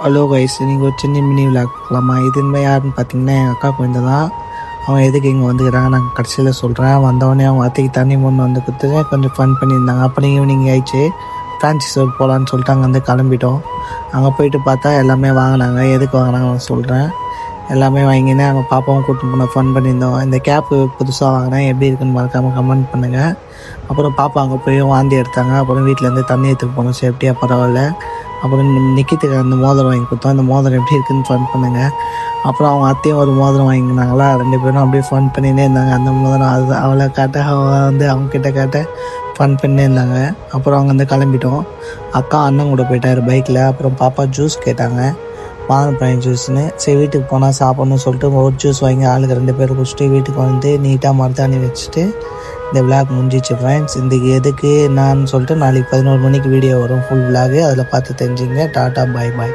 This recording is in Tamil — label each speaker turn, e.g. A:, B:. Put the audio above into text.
A: ஹலோ கைஸ், நீங்கள் ஒரு சின்ன மினி விளாக் பார்க்கலாமா? இது இனிமேல் யாருன்னு பார்த்தீங்கன்னா எங்கள் அக்கா குழந்தை தான். அவங்க எதுக்கு இங்கே வந்துக்கிறாங்க நான் கடைசியில் சொல்கிறேன். வந்தவொடனே அவங்க அத்தைக்கு தண்ணி மூணு வந்து கொடுத்துட்டு கொஞ்சம் ஃபன் பண்ணியிருந்தாங்க. அப்புறம் ஈவினிங் ஆயிடுச்சு, ஃபேன்சி ஸ்டோர் போகலான்னு சொல்லிட்டு அங்கே வந்து கிளம்பிட்டோம். அங்கே போயிட்டு பார்த்தா எல்லாமே வாங்கினாங்க. எதுக்கு வாங்கினாங்க நான் சொல்கிறேன். எல்லாமே வாங்கினேன். அங்கே பாப்பாவும் கூப்பிட்டு போனால் ஃபன் பண்ணியிருந்தோம். இந்த கேப்பு புதுசாக வாங்கினேன், எப்படி இருக்குன்னு மறக்காமல் கமெண்ட் பண்ணுங்கள். அப்புறம் பாப்பா அங்கே போய் வாந்தி எடுத்தாங்க. அப்புறம் வீட்டிலேருந்து தண்ணி எடுத்துகிட்டு போனோம், சேஃப்டியாக பரவாயில்ல. அப்புறம் நிக்கித்துக்கு அந்த மோதிரம் வாங்கி கொடுத்தோம். அந்த மோதிரம் எப்படி இருக்குன்னு ஃபன் பண்ணுங்கள். அப்புறம் அவங்க அத்தையும் ஒரு மோதிரம் வாங்கினாங்களா, 2 பேரும் அப்படியே ஃபன் பண்ணினே இருந்தாங்க. அந்த மோதிரம் அது அவளை காட்ட, அவள் வந்து அவங்க கிட்ட காட்ட ஃபன் பண்ணே இருந்தாங்க. அப்புறம் அவங்க வந்து கிளம்பிட்டோம். அக்கா அண்ணன் கூட போயிட்டார் பைக்கில். அப்புறம் பாப்பா ஜூஸ் கேட்டாங்க, மாதுளம்பழம் ஜூஸ்னு. சரி வீட்டுக்கு போனால் சாப்பிட்ணுன்னு சொல்லிட்டு ஒரு ஜூஸ் வாங்கி ஆளுக்கு 2 பேர் குடிச்சிட்டு வீட்டுக்கு வந்து நீட்டாக மருதாணி வச்சுட்டு இந்த விளாக் முடிஞ்சிச்சு ஃப்ரெண்ட்ஸ். இன்றைக்கி எதுக்கு என்னான்னு சொல்லிட்டு நாளைக்கு 11 மணிக்கு வீடியோ வரும் ஃபுல் விளாகு. அதில் பார்த்து தெரிஞ்சுங்க. டாட்டா பாய் பாய்.